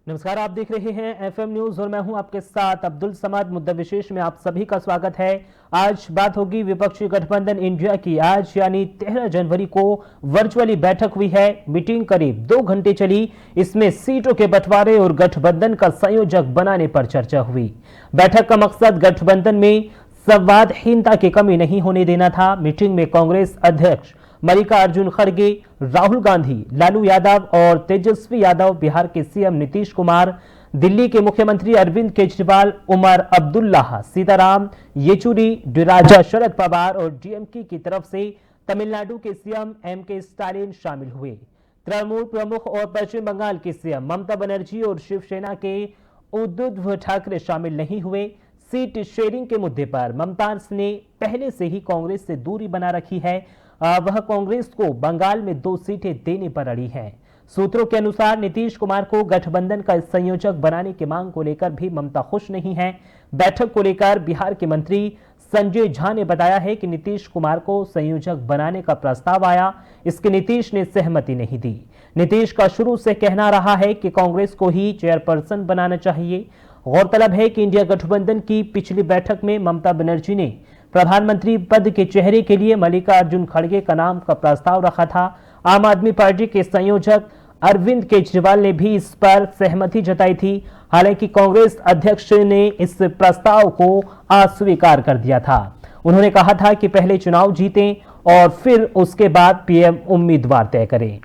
नमस्कार, आप देख रहे हैं एफएम न्यूज और मैं हूं आपके साथ अब्दुल समाद। मुद्दा विशेष में आप सभी का स्वागत है। आज बात होगी विपक्षी गठबंधन इंडिया की। आज यानी 13 जनवरी को वर्चुअली बैठक हुई है। मीटिंग करीब 2 घंटे चली। इसमें सीटों के बंटवारे और गठबंधन का संयोजक बनाने पर चर्चा हुई। बैठक का मकसद गठबंधन में संवादहीनता की कमी नहीं होने देना था। मीटिंग में कांग्रेस अध्यक्ष मल्लिकार्जुन खड़गे, राहुल गांधी, लालू यादव और तेजस्वी यादव, बिहार के सीएम नीतीश कुमार, दिल्ली के मुख्यमंत्री अरविंद केजरीवाल, उमर अब्दुल्ला, सीताराम येचुरी, डी राजा शरद पवार और डीएमके की तरफ से तमिलनाडु के सीएम एमके स्टालिन शामिल हुए। तृणमूल प्रमुख और पश्चिम बंगाल के सीएम ममता बनर्जी और शिवसेना के उद्धव ठाकरे शामिल नहीं हुए। सीट शेयरिंग के मुद्दे पर ममता ने पहले से ही कांग्रेस से दूरी बना रखी है। वह कांग्रेस को बंगाल में 2 सीटें देने पर अड़ी है। सूत्रों के अनुसार नीतीश कुमार को गठबंधन का संयोजक बनाने की मांग को लेकर भी ममता खुश नहीं है। बैठक को लेकर बिहार के मंत्री संजय झा ने बताया है कि नीतीश कुमार को संयोजक बनाने का प्रस्ताव आया, इसके नीतीश ने सहमति नहीं दी। नीतीश का शुरू से कहना रहा है कि कांग्रेस को ही चेयरपर्सन बनाना चाहिए। गौरतलब है कि इंडिया गठबंधन की पिछली बैठक में ममता बनर्जी ने प्रधानमंत्री पद के चेहरे के लिए मल्लिकार्जुन खड़गे का नाम का प्रस्ताव रखा था। आम आदमी पार्टी के संयोजक अरविंद केजरीवाल ने भी इस पर सहमति जताई थी। हालांकि कांग्रेस अध्यक्ष ने इस प्रस्ताव को अस्वीकार कर दिया था। उन्होंने कहा था कि पहले चुनाव जीतें और फिर उसके बाद पीएम उम्मीदवार तय करें।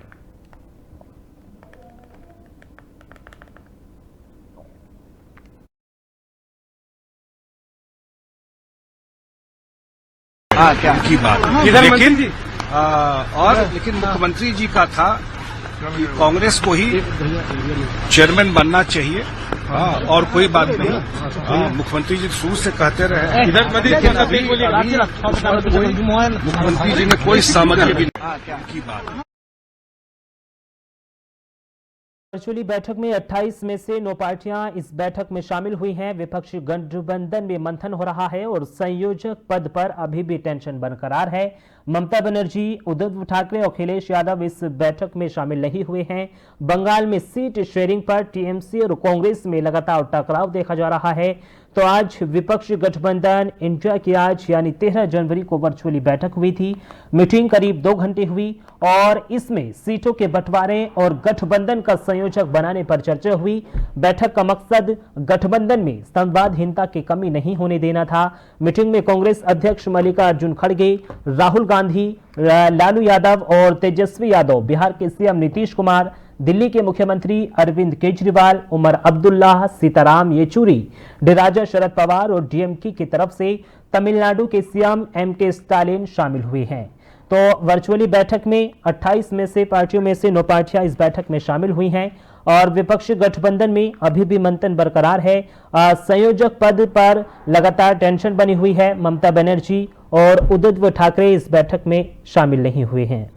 क्या की बात, लेकिन मुख्यमंत्री जी का था कि कांग्रेस को ही चेयरमैन बनना चाहिए। और कोई बात नहीं। मुख्यमंत्री जी शुरू से कहते रहे। मुख्यमंत्री जी ने कोई सहमति भी की बात। वर्चुअली बैठक में 28 में से 9 पार्टियां इस बैठक में शामिल हुई हैं। विपक्षी गठबंधन में मंथन हो रहा है और संयोजक पद पर अभी भी टेंशन बरकरार है। ममता बनर्जी, उद्धव ठाकरे और अखिलेश यादव इस बैठक में शामिल नहीं हुए हैं। बंगाल में सीट शेयरिंग पर टीएमसी और कांग्रेस में लगातार टकराव देखा जा रहा है। तो आज विपक्षी गठबंधन इंडिया की आज यानी 13 जनवरी को वर्चुअली बैठक हुई थी। मीटिंग करीब 2 घंटे हुई और इसमें सीटों के बंटवारे और गठबंधन का संयोजक बनाने पर चर्चा हुई। बैठक का मकसद गठबंधन में संवादहीनता की कमी नहीं होने देना था। मीटिंग में कांग्रेस अध्यक्ष मल्लिकार्जुन खड़गे, राहुल गांधी, लालू यादव और तेजस्वी यादव, बिहार के सीएम नीतीश कुमार, दिल्ली के मुख्यमंत्री अरविंद केजरीवाल, उमर अब्दुल्ला, सीताराम येचुरी, डी राजा शरद पवार और डीएमके की तरफ से तमिलनाडु के सीएम एमके स्टालिन शामिल हुए हैं। तो वर्चुअली बैठक में 28 में से पार्टियों में से 9 पार्टियां इस बैठक में शामिल हुई हैं और विपक्षी गठबंधन में अभी भी मंथन बरकरार है। संयोजक पद पर लगातार टेंशन बनी हुई है। ममता बनर्जी और उद्धव ठाकरे इस बैठक में शामिल नहीं हुए हैं।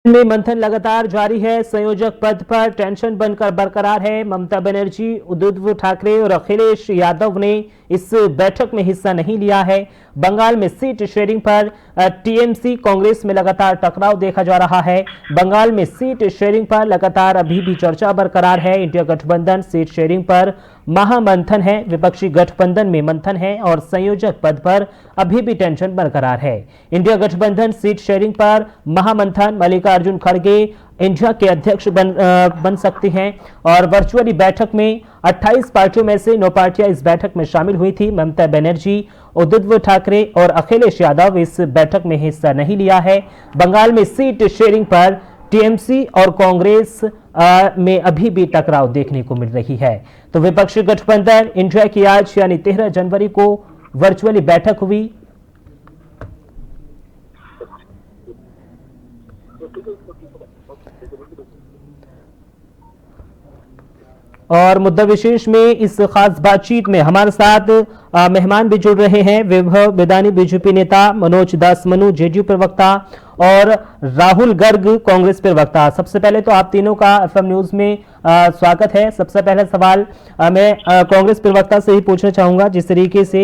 में मंथन लगातार जारी है। संयोजक पद पर टेंशन बनकर बरकरार है। ममता बनर्जी, उद्धव ठाकरे और अखिलेश यादव ने इस बैठक में हिस्सा नहीं लिया है। बंगाल में सीट शेयरिंग पर टीएमसी कांग्रेस में लगातार टकराव देखा जा रहा है। बंगाल में सीट शेयरिंग पर लगातार अभी भी चर्चा बरकरार है। इंडिया गठबंधन सीट शेयरिंग पर महामंथन है। विपक्षी गठबंधन में मंथन है और संयोजक पद पर अभी भी टेंशन बरकरार है। इंडिया गठबंधन सीट शेयरिंग पर महामंथन, मल्लिकार्जुन खड़गे इंडिया के अध्यक्ष बन सकते हैं और वर्चुअली बैठक में 28 पार्टियों में से 9 पार्टियां इस बैठक में शामिल हुई थी। ममता बनर्जी, उद्धव ठाकरे और अखिलेश यादव इस बैठक में हिस्सा नहीं लिया है। बंगाल में सीट शेयरिंग पर टीएमसी और कांग्रेस में अभी भी टकराव देखने को मिल रही है। तो विपक्षी गठबंधन इंडिया की आज यानी 13 जनवरी को वर्चुअली बैठक हुई। और मुद्दा विशेष में इस खास बातचीत में हमारे साथ मेहमान भी जुड़ रहे हैं। वैभव बेदानी बीजेपी नेता, मनोज दास मनु जेडीयू प्रवक्ता और राहुल गर्ग कांग्रेस प्रवक्ता। सबसे पहले तो आप तीनों का एफएम न्यूज में स्वागत है। सबसे पहला सवाल मैं कांग्रेस प्रवक्ता से ही पूछना चाहूंगा। जिस तरीके से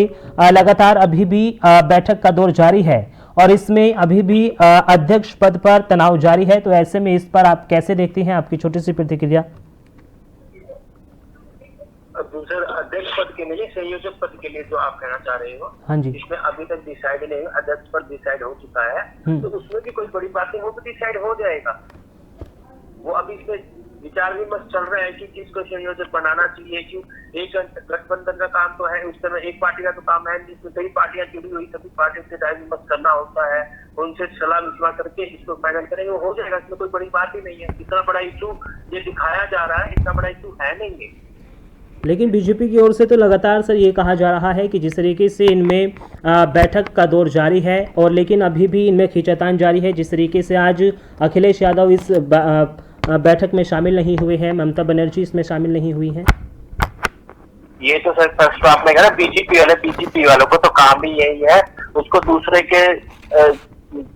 लगातार अभी भी बैठक का दौर जारी है और इसमें अभी भी अध्यक्ष पद पर तनाव जारी है, तो ऐसे में इस पर आप कैसे देखती हैं? आपकी छोटी सी प्रतिक्रिया। दूसरे अध्यक्ष पद के लिए, संयोजक पद के लिए जो आप कहना चाह रहे हो, हाँ जी, इसमें अभी तक डिसाइड नहीं, अध्यक्ष पद डिसाइड हो चुका है, तो उसमें भी कोई बड़ी बातें हो तो डिसाइड हो जाएगा। वो अभी इसमें विचार विमर्श चल रहा है कि किसको संयोजक बनाना चाहिए। क्यों, एक गठबंधन का काम तो है, उस समय एक पार्टी का तो काम है जिसमें कई पार्टियां जुड़ी हुई, सभी पार्टियों से राय विमर्श करना होता है, उनसे सलाह विचार करके इसको फाइनल करेंगे, वो हो जाएगा। इसमें कोई बड़ी बात ही नहीं है। इतना बड़ा इशू ये दिखाया जा रहा है, इतना बड़ा इशू है नहीं। लेकिन बीजेपी की ओर से तो लगातार सर ये कहा जा रहा है कि जिस तरीके से इनमें बैठक का दौर जारी है और लेकिन अभी भी इनमें खींचातान जारी है। जिस तरीके से आज अखिलेश यादव इस बैठक में शामिल नहीं हुए हैं, ममता बनर्जी इसमें शामिल नहीं हुई हैं। ये तो सर फर्स्ट आपने कहा, बीजेपी वालों को तो काम ही यही है, उसको दूसरे के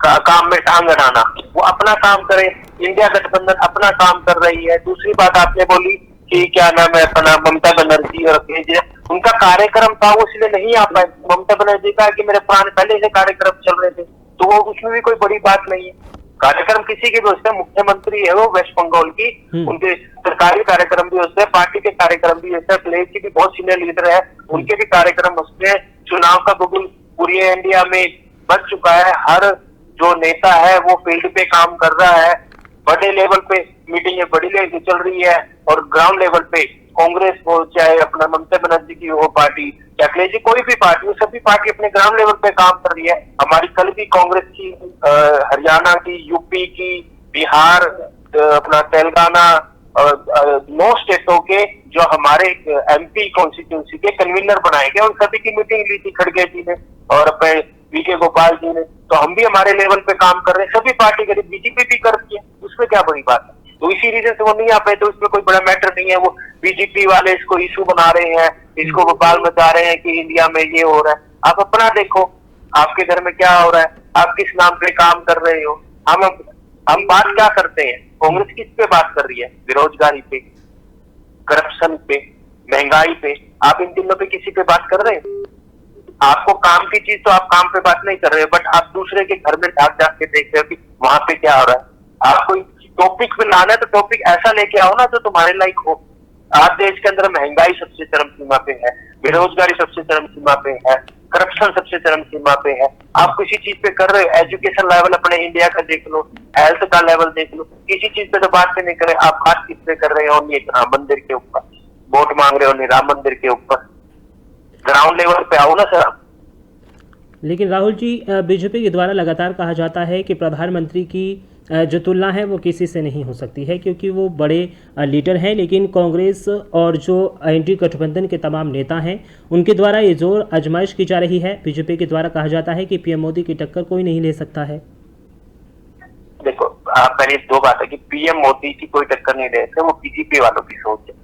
काम में टांग अड़ाना। वो अपना काम करे, इंडिया गठबंधन अपना काम कर रही है। दूसरी बात आपने बोली कि क्या नाम है अपना ममता बनर्जी और अखिलेश, उनका कार्यक्रम था वो इसलिए नहीं आ पाए। ममता बनर्जी का कि मेरे पुराने पहले से कार्यक्रम चल रहे थे, तो वो उसमें भी कोई बड़ी बात नहीं है। कार्यक्रम किसी के भी होते हैं, मुख्यमंत्री है वो वेस्ट बंगाल की, उनके सरकारी कार्यक्रम भी होते हैं, पार्टी के कार्यक्रम भी होते हैं। अखिलेश जी भी बहुत सीनियर लीडर है, उनके भी कार्यक्रम होते हैं। चुनाव का बिगुल पूरी इंडिया में बच चुका है, हर जो नेता है वो फील्ड पे काम कर रहा है, बड़े लेवल पे मीटिंगें बड़ी लेवल पे चल रही है और ग्राउंड लेवल पे कांग्रेस हो, चाहे अपना ममता बनर्जी की हो पार्टी, या अखिलेश जी कोई भी पार्टी हो, सभी पार्टी अपने ग्राउंड लेवल पे काम कर रही है। हमारी कल भी कांग्रेस की हरियाणा की, यूपी की, बिहार, अपना तेलंगाना, 9 स्टेटों के जो हमारे एमपी कॉन्स्टिट्यूंसी के कन्वीनर बनाए गए, उन सभी की मीटिंग ली थी खड़गे जी ने और अपने वीके गोपाल जी ने। तो हम भी हमारे लेवल पे काम कर रहे हैं, सभी पार्टी करी, बीजेपी भी करती है, उसमें क्या बड़ी बात है। तो इसी रीजन से वो नहीं आ पाए, तो इसमें कोई बड़ा मैटर नहीं है। वो बीजेपी वाले इसको इशू बना रहे हैं, इसको बवाल मचा रहे हैं कि इंडिया में ये हो रहा है। आप अपना देखो, आपके घर में क्या हो रहा है, आप किस नाम पे काम कर रहे हो। हम बात क्या करते हैं, कांग्रेस किस पे बात कर रही है? बेरोजगारी पे, करप्शन पे, महंगाई पे। आप इन तीनों पे किसी पे बात कर रहे हैं? आपको काम की चीज तो आप काम पे बात नहीं कर रहे हो, बट आप दूसरे के घर में जाके देख रहे हो कि वहां पे क्या हो रहा है। आपको टॉपिक पे लाना है तो टॉपिक ऐसा लेके आओ ना जो तुम्हारे लायक हो। आज देश के अंदर महंगाई सबसे चरम सीमा पे है, बेरोजगारी सबसे चरम सीमा पे है, करप्शन सबसे चरम सीमा पे है। आप किसी चीज पे कर रहे हो, एजुकेशन लेवल अपने इंडिया का देख लो, हेल्थ का लेवल देख लो, किसी चीज पे तो बात पे नहीं कर रहे। आप बात किस पे कर रहे हो? राम मंदिर के ऊपर वोट मांग रहे हो, नहीं राम मंदिर के ऊपर। ग्राउंड लेवल पे आओ ना सर। लेकिन राहुल जी, बीजेपी के द्वारा लगातार कहा जाता है कि प्रधानमंत्री की जो तुलना है वो किसी से नहीं हो सकती है क्योंकि वो बड़े लीडर हैं, लेकिन कांग्रेस और जो एनडीए गठबंधन के तमाम नेता हैं उनके द्वारा ये जोर आजमाइश की जा रही है। बीजेपी के द्वारा कहा जाता है कि पीएम मोदी की टक्कर कोई नहीं ले सकता है। देखो, आप पहले 2 बात है कि पीएम मोदी की कोई टक्कर नहीं ले सकते, वो बीजेपी वालों की सोच है।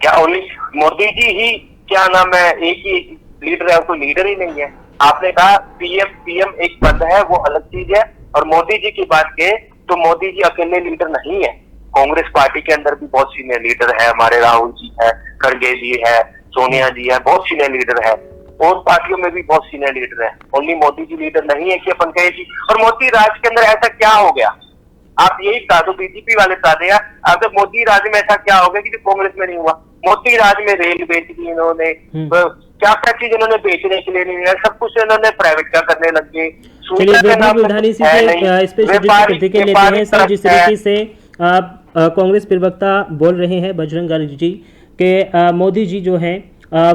क्या ओनली मोदी जी ही क्या नाम है एक ही लीडर है? कोई लीडर ही नहीं है। आपने कहा पीएम एक पद है, वो अलग चीज है। और मोदी जी की बात करें तो मोदी जी अकेले लीडर नहीं है, कांग्रेस पार्टी के अंदर भी बहुत सीनियर लीडर है। हमारे राहुल जी है, खड़गे जी है, सोनिया जी है, बहुत सीनियर लीडर है। और पार्टियों में भी बहुत सीनियर लीडर है, ओनली मोदी जी लीडर नहीं है कि अपन कहे जी। और मोदी राज के अंदर ऐसा क्या हो गया? आप यही बता दो, बीजेपी वाले बता देगा अगर मोदी राज में ऐसा क्या हो गया कि कांग्रेस में नहीं हुआ। मोदी राज में रेल बेच दी इन्होंने, क्या क्या चीज इन्होंने बेचने के लिए नहीं है, सब कुछ इन्होंने प्राइवेट का करने लग गए। जिस तरीके से कांग्रेस प्रवक्ता बोल रहे हैं बजरंग लाल जी के मोदी जी जो हैं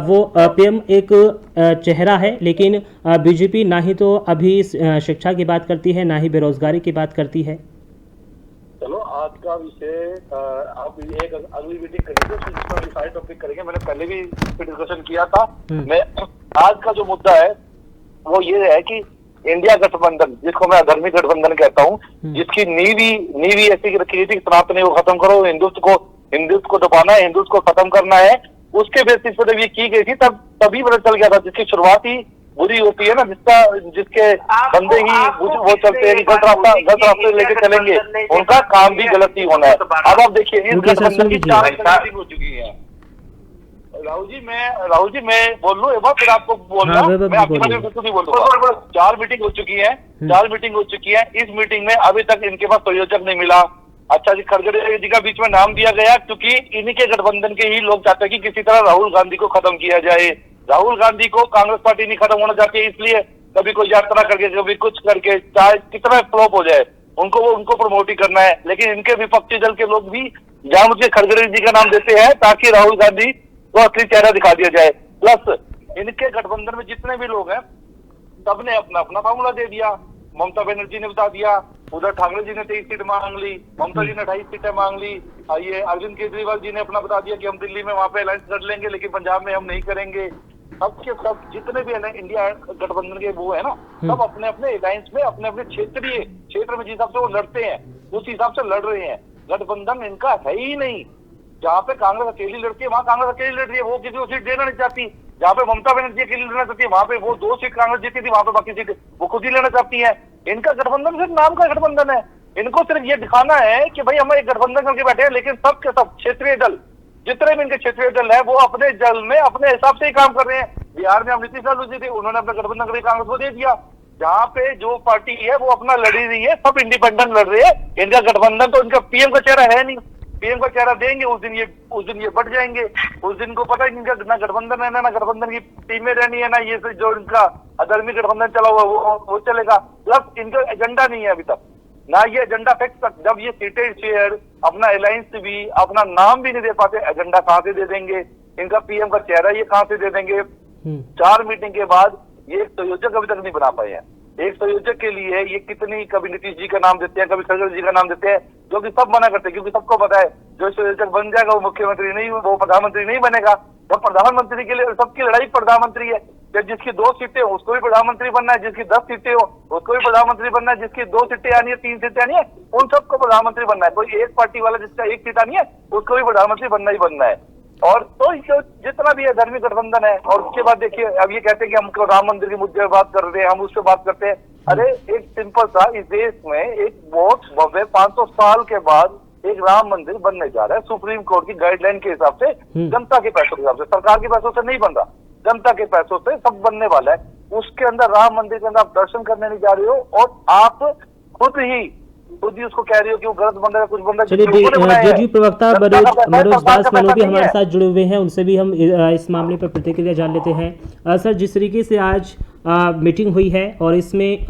वो पीएम एक चेहरा है, लेकिन बीजेपी ना ही तो अभी शिक्षा की बात करती है, ना ही बेरोजगारी की बात करती है। आज का विषय आप एक अगली मीटिंग करेंगे उसमें सारे टॉपिक करेंगे। मैंने पहले भी डिस्कशन किया था। मैं आज का जो मुद्दा है वो ये है कि इंडिया गठबंधन, जिसको मैं अधर्मी गठबंधन कहता हूँ, जिसकी नींव ऐसी रखी गई थी, सनातनी को खत्म करो, हिंदुत्व को दबाना है, हिंदुत्व को खत्म करना है, उसके बेसिस पर जब ये की गई थी तभी पता चल गया था। जिसकी शुरुआत ही बुरी होती है ना, जिसके बंदे ही वो चलते हैं कि गलत रास्ते लेके चलेंगे, उनका काम भी गलत ही होना है। अब आप देखिए इस गठबंधन की 4 मीटिंग हो चुकी है। राहुल जी मैं बोल लूं एक बार, फिर आपको बोलना। मैं आपकी बात में नहीं बोलूंगा। 4 मीटिंग हो चुकी है, 4 मीटिंग हो चुकी है। इस मीटिंग में अभी तक इनके पास संयोजक नहीं मिला। अच्छा जी, खड़गड़े जी का बीच में नाम दिया गया क्योंकि इन्हीं के गठबंधन के ही लोग चाहते हैं कि किसी तरह राहुल गांधी को खत्म किया जाए। राहुल गांधी को कांग्रेस पार्टी नहीं खत्म होना चाहती है, इसलिए कभी कोई यात्रा करके, कभी कुछ करके, चाहे कितना फ्लॉप हो जाए, उनको प्रमोट ही करना है। लेकिन इनके विपक्षी दल के लोग भी जानबूझ के खड़गड़े जी का नाम देते हैं ताकि राहुल गांधी को असली चेहरा दिखा दिया जाए। प्लस इनके गठबंधन में जितने भी लोग हैं सबने अपना अपना फार्मूला दे दिया। ममता बनर्जी ने बता दिया, उधर ठाकरे जी ने 23 सीट मांग ली, ममता जी ने 28 सीटें मांग ली, ये अरविंद केजरीवाल जी ने अपना बता दिया कि हम दिल्ली में वहां पे अलायंस कर लेंगे लेकिन पंजाब में हम नहीं करेंगे। सबके सब जितने भी है ना इंडिया गठबंधन के वो है ना, सब अपने अपने अलायंस में अपने अपने क्षेत्र में जिस हिसाब से वो लड़ते हैं उस हिसाब से लड़ रहे हैं। गठबंधन इनका है ही नहीं। जहाँ पे कांग्रेस अकेली लड़ती है वहां कांग्रेस अकेली लड़ रही है, वो किसी को सीट देना नहीं चाहती। जहाँ पे ममता बनर्जी अकेली लड़ना चाहती है वहां पे वो 2 सीट कांग्रेस जीती थी, वहां पे बाकी सीट वो खुद ही लेना चाहती है। इनका गठबंधन सिर्फ नाम का गठबंधन है। इनको सिर्फ ये दिखाना है कि भाई हम एक गठबंधन करके बैठे हैं, लेकिन सब के सब क्षेत्रीय दल, जितने भी इनके क्षेत्रीय दल है, वो अपने दल में अपने हिसाब से ही काम कर रहे हैं। बिहार में हम नीतीश लालू जी थे, उन्होंने अपना गठबंधन करके कांग्रेस को दे दिया। जहाँ पे जो पार्टी है वो अपना लड़ी रही है, सब इंडिपेंडेंट लड़ रहे हैं। इनका गठबंधन तो इनका पीएम का चेहरा है नहीं। पीएम का चेहरा देंगे उस दिन ये बढ़ जाएंगे। उस दिन को पता है इनका ना गठबंधन है, ना गठबंधन की टीमें रहनी है, ना ये जो इनका अधर्मी गठबंधन चला हुआ वो चलेगा। प्लस इनका एजेंडा नहीं है अभी तक, ना ये एजेंडा फिक्स तक। जब ये सीटें शेयर अपना अलायंस भी अपना नाम भी नहीं दे पाते, एजेंडा कहाँ से दे देंगे? इनका पीएम का चेहरा ये कहाँ से दे देंगे? 4 मीटिंग के बाद ये एक संयोजक अभी तक नहीं बना पाए हैं। एक संयोजक के लिए ये कितनी, कभी नीतीश जी का नाम देते हैं, कभी खड़गड़े जी का नाम देते हैं, जो कि सब मना करते हैं क्योंकि सबको पता है जो संयोजक बन जाएगा वो मुख्यमंत्री नहीं, वो प्रधानमंत्री नहीं बनेगा। जब प्रधानमंत्री के लिए सबकी लड़ाई प्रधानमंत्री है, जिसकी 2 सीटें हो उसको भी प्रधानमंत्री बनना है, जिसकी 10 सीटें हो उसको भी प्रधानमंत्री बनना है, जिसकी 2 सीटें आनी है, 3 सीटें आनी है, उन सबको प्रधानमंत्री बनना है। कोई एक पार्टी वाला जिसका 1 सीट आनी है उसको भी प्रधानमंत्री बनना ही बनना है। और तो जितना भी है धर्मी गठबंधन है। और उसके बाद देखिए अब ये कहते हैं कि हम राम मंदिर के मुद्दे पर बात कर रहे हैं, हम उस पर बात करते हैं। अरे एक सिंपल सा, इस देश में एक बहुत भव्य 500 साल के बाद एक राम मंदिर बनने जा रहा है सुप्रीम कोर्ट की गाइडलाइन के हिसाब से, जनता के पैसों के हिसाब से, सरकार के पैसों से नहीं बन रहा, जनता के पैसों से सब बनने वाला है। उसके अंदर राम मंदिर के अंदर आप दर्शन करने नहीं जा रहे हो और आप खुद ही उसको कह रही हो कि वो गलत बन रहा है, कुछ बन रहा है। चलिए जेडीयू प्रवक्ता मनोज दास मनु भी हमारे साथ जुड़े हुए हैं, उनसे भी हम इस मामले पर प्रतिक्रिया जान लेते हैं। सर, जिस तरीके से आज मीटिंग हुई है और इसमें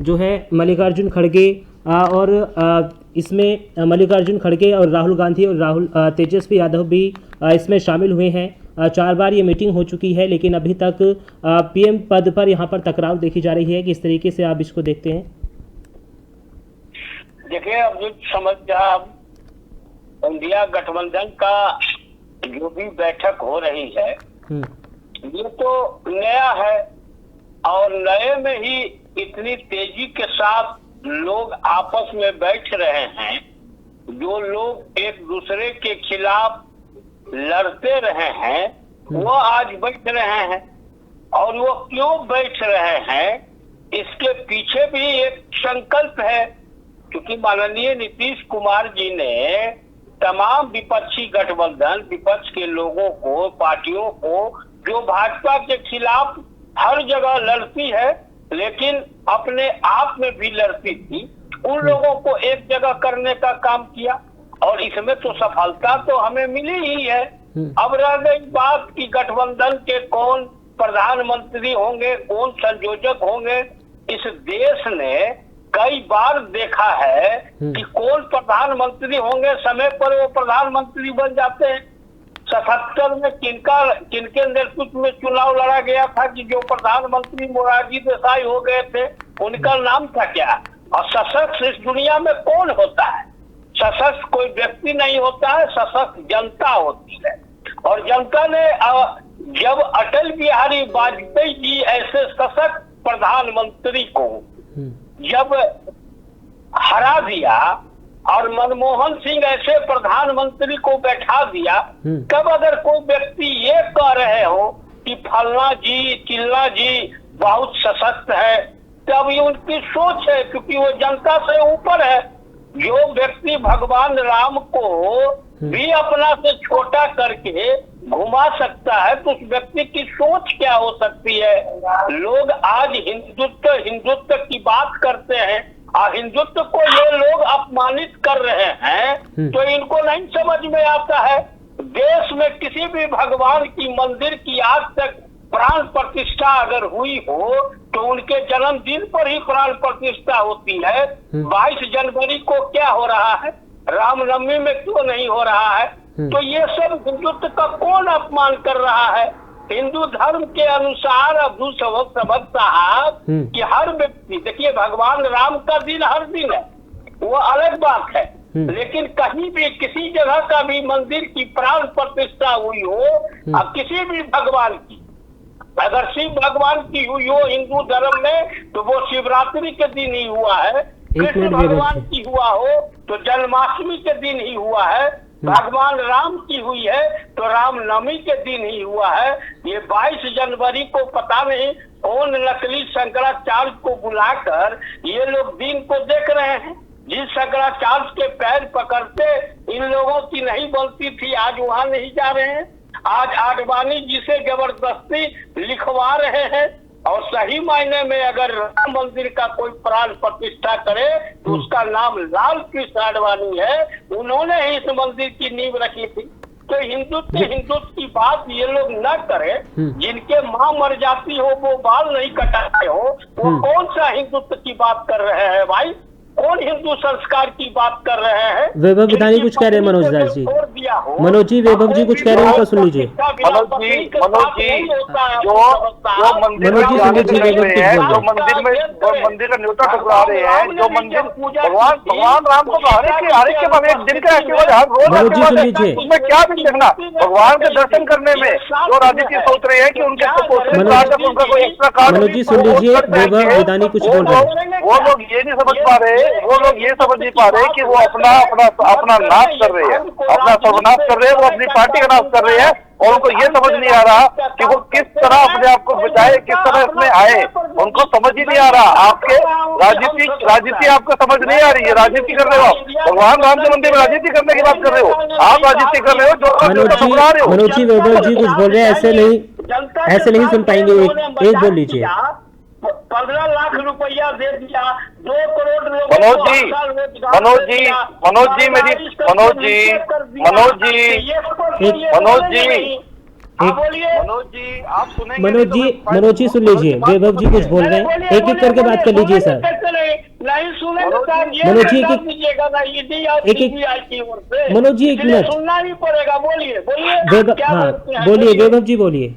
जो है मल्लिकार्जुन खड़गे और इसमें मल्लिकार्जुन खड़गे और राहुल गांधी और तेजस्वी यादव भी इसमें शामिल हुए हैं। 4 बार ये मीटिंग हो चुकी है, लेकिन अभी तक पीएम पद पर यहाँ पर टकराव देखी जा रही है। किस तरीके से आप इसको देखते हैं? देखिए, अब जो समझदार इंडिया गठबंधन का जो भी बैठक हो रही है ये तो नया है और नए में ही इतनी तेजी के साथ लोग आपस में बैठ रहे हैं। जो लोग एक दूसरे के खिलाफ लड़ते रहे हैं वो आज बैठ रहे हैं। और वो क्यों बैठ रहे हैं इसके पीछे भी एक संकल्प है, क्योंकि माननीय नीतीश कुमार जी ने तमाम विपक्षी गठबंधन, विपक्ष के लोगों को, पार्टियों को जो भाजपा के खिलाफ हर जगह लड़ती है लेकिन अपने आप में भी लड़ती थी, उन लोगों को एक जगह करने का काम किया और इसमें तो सफलता तो हमें मिली ही है। अब रह गई बात कि गठबंधन के कौन प्रधानमंत्री होंगे, कौन संयोजक होंगे। इस देश ने कई बार देखा है कि कौन प्रधानमंत्री होंगे, समय पर वो प्रधानमंत्री बन जाते हैं। 77 में किनके नेतृत्व में चुनाव लड़ा गया था कि जो प्रधानमंत्री मोरारजी देसाई हो गए थे, उनका नाम था क्या? और सशक्त इस दुनिया में कौन होता है? सशक्त कोई व्यक्ति नहीं होता है, सशक्त जनता होती है। और जनता ने जब अटल बिहारी वाजपेयी जी ऐसे सशक्त प्रधानमंत्री को जब हरा दिया और मनमोहन सिंह ऐसे प्रधानमंत्री को बैठा दिया, तब अगर कोई व्यक्ति ये कह रहे हो कि फलना जी चिल्ला जी बहुत सशक्त है, तब ये उनकी सोच है, क्योंकि वो जनता से ऊपर है। जो व्यक्ति भगवान राम को भी अपना से छोटा करके घुमा सकता है, तो उस व्यक्ति की सोच क्या हो सकती है। लोग आज हिंदुत्व की बात करते हैं और हिंदुत्व को ये लोग अपमानित कर रहे हैं, तो इनको नहीं समझ में आता है। देश में किसी भी भगवान की मंदिर की आज तक प्राण प्रतिष्ठा अगर हुई हो तो उनके जन्मदिन पर ही प्राण प्रतिष्ठा होती है। 22 जनवरी को क्या हो रहा है, रामनवमी में क्यों नहीं हो रहा है। तो ये सब हिंदुत्व का कौन अपमान कर रहा है। हिंदू धर्म के अनुसार अब्दुल समद साहब कि हर व्यक्ति, देखिए भगवान राम का दिन हर दिन है, वो अलग बात है, लेकिन कहीं भी किसी जगह का भी मंदिर की प्राण प्रतिष्ठा हुई हो, अब किसी भी भगवान की, अगर शिव भगवान की हुई हो हिंदू धर्म में तो वो शिवरात्रि के दिन ही हुआ है। कृष्ण भगवान की हुआ हो तो जन्माष्टमी के दिन ही हुआ है। भगवान राम की हुई है तो रामनवमी के दिन ही हुआ है। ये 22 जनवरी को पता नहीं कौन नकली शंकराचार्य को बुलाकर ये लोग दिन को देख रहे हैं। जिस शंकराचार्य के पैर पकड़ते इन लोगों की नहीं बनती थी, आज वहां नहीं जा रहे हैं। आज आडवाणी जी से जबरदस्ती लिखवा रहे हैं। और सही मायने में अगर राम मंदिर का कोई प्राण प्रतिष्ठा करे तो उसका नाम लाल कृष्ण आडवाणी है। उन्होंने ही इस मंदिर की नींव रखी थी। तो हिंदुत्व की बात ये लोग न करें। जिनके माँ मर जाती हो वो बाल नहीं कटाते हो, वो कौन सा हिंदुत्व की बात कर रहे हैं भाई। कौन हिंदू संस्कार की बात कर रहे हैं। वैभव विधानी कुछ कह रहे हैं मनोज दास जी। मनोज जी, वैभव जी कुछ कह रहे हैं, उनका सुन लीजिए। मनोज जी जो मंदिर मंदिर का न्योता ठुकरा रहे हैं, जो मंदिर भगवान राम को हर एक के दिन का आशीर्वाद है, उसमें क्या भी देखना। भगवान के दर्शन करने में जो राजनीति सोच रहे हैं कि उनके उनका कोई एक्स्ट्रा कार्ड। मनोज जी सुन लीजिए, वैभव विधानी कुछ बोल रहे हैं। वो लोग ये नहीं समझ पा रहे, वो लोग ये समझ नहीं पा रहे कि वो अपना नाश कर रहे हैं, अपना सर्वनाश कर रहे हैं, वो अपनी पार्टी का नाश कर रहे हैं। और उनको ये समझ नहीं आ रहा कि वो किस तरह अपने आप को बचाए, किस तरह इसमें आए, उनको समझ ही नहीं आ रहा। आपके राजनीति आपको समझ नहीं आ रही है। राजनीति कर रहे हो, भगवान राम के मंदिर में राजनीति करने की बात कर रहे हो, आप राजनीति कर रहे हो जो मनोज जी वैभव जी कुछ बोल रहे हैं, ऐसे नहीं सुन पाएंगे। एक बोल लीजिए। 15 लाख रुपया दे दिया, 2 करोड़ लोगों मनोज जी आप सुनेंगे। मनोज जी सुन लीजिए, वैभव जी कुछ बोल रहे हैं, एक एक करके बात कर लीजिए सर। नहीं सुने मनोज जी एक मिनट सुनना ही पड़ेगा। बोलिए बोलिए वैभव जी, बोलिए।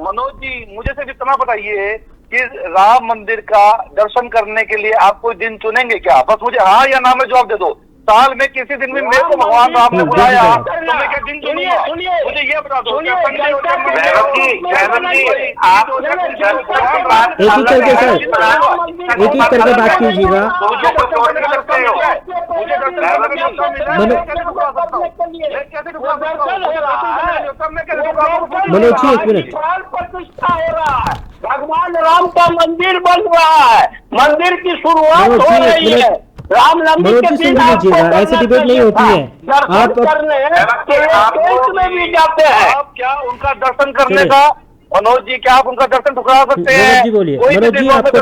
मनोज जी मुझे सिर्फ इतना बताइए कि राम मंदिर का दर्शन करने के लिए आप कोई दिन चुनेंगे क्या? बस मुझे हाँ या ना में जवाब दे दो। साल में किसी दिन भी मेरे को भगवान राम ने बुलाया तो मैं क्या दिन चुनूंगा? मुझे ये बता दो। एक एक करके बात कीजिएगा। मनोज जी एक मिनट। भगवान राम का मंदिर बन रहा है, मंदिर की शुरुआत हो रही है। रामनवमी के दिन ऐसे डिबेट नहीं होती है। आप में भी जाते हैं। आप क्या उनका दर्शन करने का, मनोज जी क्या आप उनका दर्शन ठुकरा सकते हैं? मनोज जी बोलिए। मनोज जी आपको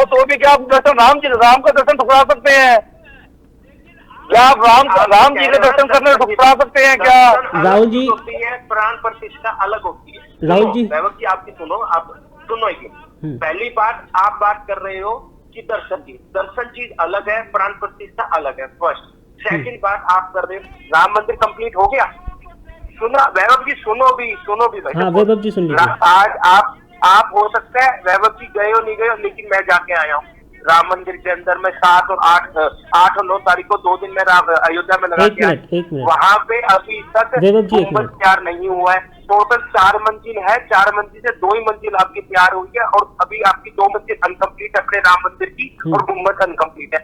तो भी क्या आप दर्शन राम का दर्शन ठुकरा सकते हैं? क्या आप राम जी के दर्शन करने ठुकरा सकते हैं क्या? राहुल जी प्राण प्रतिष्ठा अलग होती है। राहुल जी वैभव जी आपकी सुनो पहली बात आप बात कर रहे हो कि दर्शन चीज अलग है, प्राण प्रतिष्ठा अलग है। फर्स्ट। सेकंड बात आप कर रहे हो राम मंदिर कंप्लीट हो गया। सुना वैभव जी, सुनो भी भाई। हाँ वैभव जी सुन लीजिए। आज आप हो सकता है वैभव जी गए हो नहीं गए हो, लेकिन मैं जाके आया हूँ। राम मंदिर के अंदर में 7 और 8 और 9 तारीख को 2 दिन में अयोध्या में लगा दिया। वहाँ पे अभी तक गुंबद तैयार नहीं हुआ है। टोटल 4 मंजिल है, 4 मंजिल से 2 ही मंजिल आपकी तैयार हुई है और अभी आपकी 2 मंजिल अनकम्प्लीट है अपने राम मंदिर की और गुंबद अनकम्प्लीट है।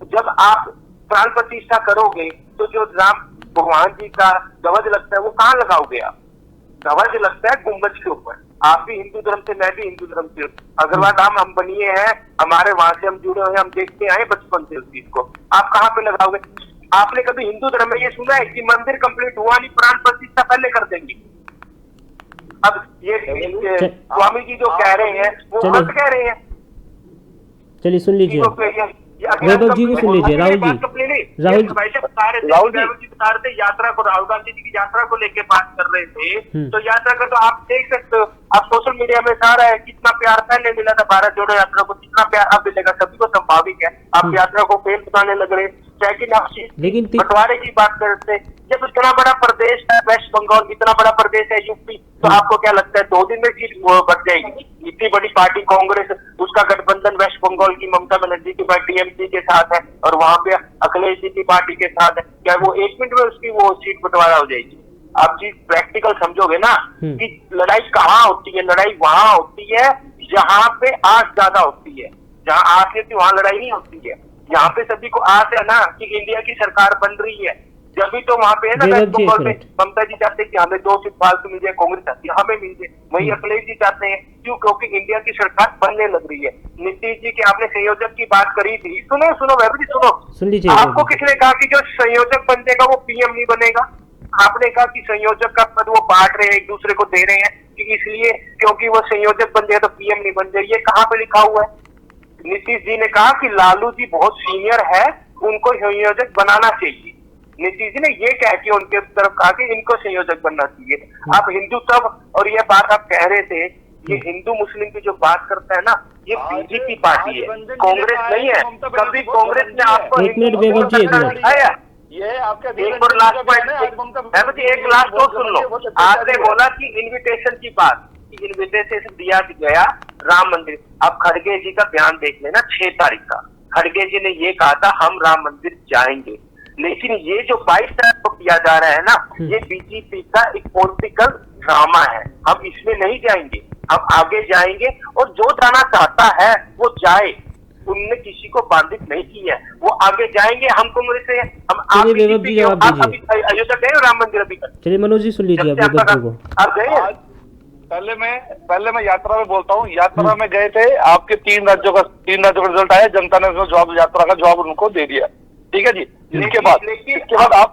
जब आप प्राण प्रतिष्ठा करोगे तो जो राम भगवान जी का ध्वज लगता है वो कहाँ लगाओगे आप? ध्वज लगता है गुंबद के ऊपर। आप भी हिंदू धर्म से, मैं भी हिंदू धर्म से। अग्रवाल धाम हम बनिए हैं, हमारे वहां से हम जुड़े हुए हैं, हम देखते आए बचपन से उस चीज को। आप कहाँ पे लगाओगे? आपने कभी हिंदू धर्म में ये सुना है कि मंदिर कंप्लीट हुआ नहीं, प्राण प्रतिष्ठा पहले कर देंगे? अब ये स्वामी जी जो कह रहे हैं वो गलत कह रहे हैं। चलिए सुन लीजिए, वैभव जी को सुन लीजिए। राहुल जी बता रहे थे यात्रा को, राहुल गांधी जी की यात्रा को लेके बात कर रहे थे। तो यात्रा का तो आप देख सकते हो, आप सोशल मीडिया में आ रहा है कितना प्यार पहले मिला था भारत जोड़ो यात्रा को, कितना प्यार अब मिलेगा, सभी को संभाविक है। आप यात्रा को फेल बताने लग रहे। सेकंड आप बंटवारे की बात करते हैं, जब इतना बड़ा प्रदेश है वेस्ट बंगाल, इतना बड़ा प्रदेश है यूपी, तो आपको क्या लगता है 2 दिन में सीट बढ़ जाएगी? इतनी बड़ी पार्टी कांग्रेस, उसका गठबंधन वेस्ट बंगाल की ममता बनर्जी की पार्टी टीएमसी के साथ है और वहां पे अखिलेश जी की पार्टी के साथ है। क्या वो 1 मिनट में उसकी वो सीट बंटवारा हो जाएगी? आप चीज प्रैक्टिकल समझोगे ना कि लड़ाई कहाँ होती है? लड़ाई वहां होती है जहाँ पे आस ज्यादा होती है। जहाँ आस है वहां लड़ाई नहीं होती है। यहाँ पे सभी को आस है ना कि इंडिया की सरकार बन रही है, जब भी तो वहाँ पे है ना वेस्ट बंगाल में ममता जी चाहते हैं कि हमें 2 सीट फालतू मिल जाए, कांग्रेस चाहती है हमें मिल जाए। वही अखिलेश जी चाहते हैं, क्यों? क्योंकि इंडिया की सरकार बनने लग रही है। नीतीश जी के आपने संयोजक की बात करी थी, सुनो वैभव जी सुन लीजिए। आपको किसने कहा कि जो संयोजक बन जाएगा वो पीएम नहीं बनेगा? आपने कहा कि संयोजक का पद वो बांट रहे हैं, एक दूसरे को दे रहे हैं कि इसलिए क्योंकि वो संयोजक बन जाए तो पीएम नहीं बन जाए। ये कहाँ पे लिखा हुआ है? नीतीश जी ने कहा कि लालू जी बहुत सीनियर है, उनको संयोजक बनाना चाहिए। नीतीश जी ने ये कह के उनके तरफ कहा कि इनको संयोजक बनना चाहिए। आप हिंदू तब, और ये बात आप कह रहे थे, ये हिंदू मुस्लिम की जो बात करता है ना, ये बीजेपी पार्टी है, कांग्रेस नहीं है। कभी कांग्रेस ने आपको ये आपका एक लास्ट तो सुन लो। आपने बोला कि इन्विटेशन की बात, इन्विटेशन दिया गया राम मंदिर। अब खड़गे जी का बयान देख लेना 6 तारीख का। खड़गे जी ने ये कहा था हम राम मंदिर जाएंगे, लेकिन ये जो 22 तारीख को किया जा रहा है ना, ये बीजेपी का एक पॉलिटिकल ड्रामा है। हम इसमें नहीं जाएंगे, हम आगे जाएंगे और जो जाना चाहता है वो जाए। उनने किसी को बाधित नहीं किया है, वो आगे जाएंगे। हमको मुझे हम आप अयोध्या गए राम मंदिर अभी तक? चलिए मनोज जी सुन लीजिए आप गए? पहले मैं यात्रा में बोलता हूँ। यात्रा में गए थे, आपके 3 राज्यों का रिजल्ट आया, जनता ने जवाब, यात्रा का जवाब उनको दे दिया। ठीक है जी। इसके बाद आप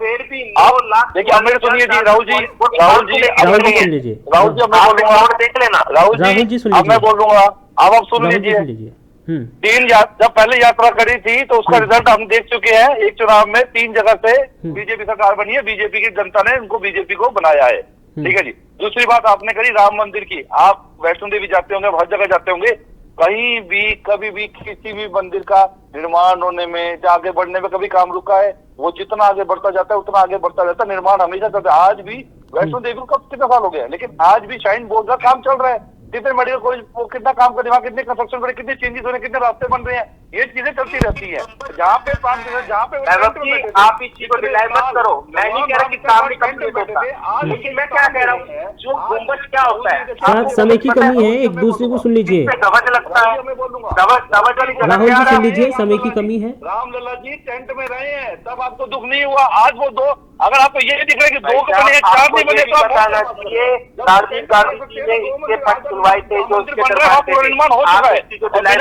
देखिए, मेरे सुनिए जी, राहुल जी देख लेना। राहुल जी अब मैं बोल दूंगा, अब आप सुन लीजिए। 3 जब पहले यात्रा करी थी तो उसका रिजल्ट हम देख चुके हैं। एक चुनाव में 3 जगह से बीजेपी सरकार बनी है, बीजेपी की जनता ने उनको बीजेपी को बनाया है। ठीक है जी। दूसरी बात आपने करी राम मंदिर की। आप वैष्णो देवी जाते होंगे, हर जगह जाते होंगे, कहीं भी कभी भी किसी भी मंदिर का निर्माण होने में, आगे बढ़ने में कभी काम रुका है? वो जितना आगे बढ़ता जाता है उतना आगे बढ़ता रहता है। निर्माण हमेशा चलता है। आज भी वैष्णो देवी को कितना साल हो गया, लेकिन आज भी शाइन बोर्ड का काम चल रहा है। कितने मेडिकल कॉलेज वो कितना काम कर रहे हैं, कितने कंस्ट्रक्शन बने, कितने चेंजेस हो रहे हैं, कितने रास्ते बन रहे हैं। ये चीजें चलती रहती है। जहाँ पे आप इस चीज को डिलाई मत करो। मैं नहीं कह रहा कि काम नहीं कंप्लीट होता, लेकिन मैं क्या कह रहा हूँ, जो गुंबद क्या होता है, समय की कमी है, एक दूसरे को सुन लीजिए। ध्वज लगता है, राहुल जी सुन लीजिए, समय की कमी है। रामलला जी टेंट में रहे हैं, तब आपको दुख नहीं हुआ। आज वो 2, अगर आपको ये दिख रहा है कि 2 बने, 4 नहीं बने, तो बताना चाहिए राजीव गांधी जी ने इसके पक्ष सुनवाई थे, जो निर्माण हो चुका है,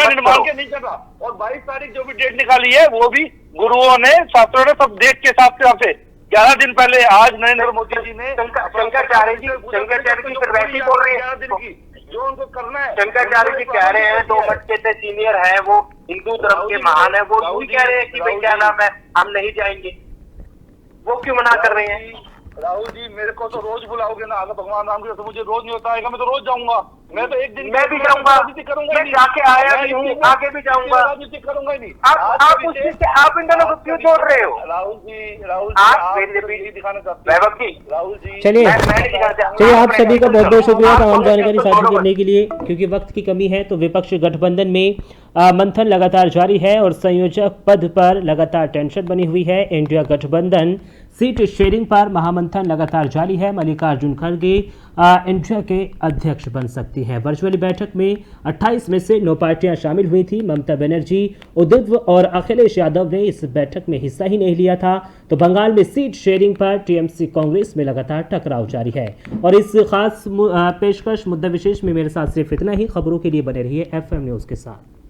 निर्माण के नहीं चल रहा। और 22 तारीख जो भी डेट निकाली है, वो भी गुरुओं ने, शास्त्रों ने सब डेट के हिसाब से 11 दिन पहले, आज नरेंद्र मोदी जी ने शंकराचार्य जी फिर वैसे ही बोल रहे हैं 11 दिन की जो उनको करना है। शंकराचार्य जी कह रहे हैं 2 बच्चे से सीनियर है, वो हिंदू धर्म के महान है, वो भी कह रहे हैं कि भाई क्या नाम है, हम नहीं जाएंगे। वो क्यों मना कर रहे हैं? राहुल जी मेरे को तो रोज बुलाओगे ना, अगर भगवान राम की तो मुझे रोज नहीं होता है, मैं तो रोज जाऊंगा। मैं तो एक दिन मैं भी जाऊंगा, राजनीति करूंगा, मैं जाके आया भी हूँ, आगे भी जाऊंगा, राजनीति करूंगा ही नहीं। आप उस चीज से आप इन दोनों को क्यों जोड़ रहे हो? राहुल जी आप दिखाना चाहते हैं वैभव जी, राहुल जी। चलिए चलिए, आप सभी का बहुत बहुत शुक्रिया तमाम जानकारी साझा बरोबर। करने के लिए। क्योंकि वक्त की कमी है तो विपक्षी गठबंधन में मंथन लगातार जारी है और संयोजक पद पर लगातार टेंशन बनी हुई है। इंडिया गठबंधन सीट शेयरिंग पर महामंथन लगातार जारी है। मल्लिकार्जुन खड़गे इंडिया के अध्यक्ष बन सकती हैं। वर्चुअली बैठक में 28 में से 9 पार्टियां शामिल हुई थी। ममता बनर्जी, उद्धव और अखिलेश यादव ने इस बैठक में हिस्सा ही नहीं लिया था। तो बंगाल में सीट शेयरिंग पर टीएमसी कांग्रेस में लगातार टकराव जारी है। और इस खास पेशकश मुद्दा विशेष में मेरे साथ सिर्फ इतना ही। खबरों के लिए बने रहिए FM न्यूज़ के साथ।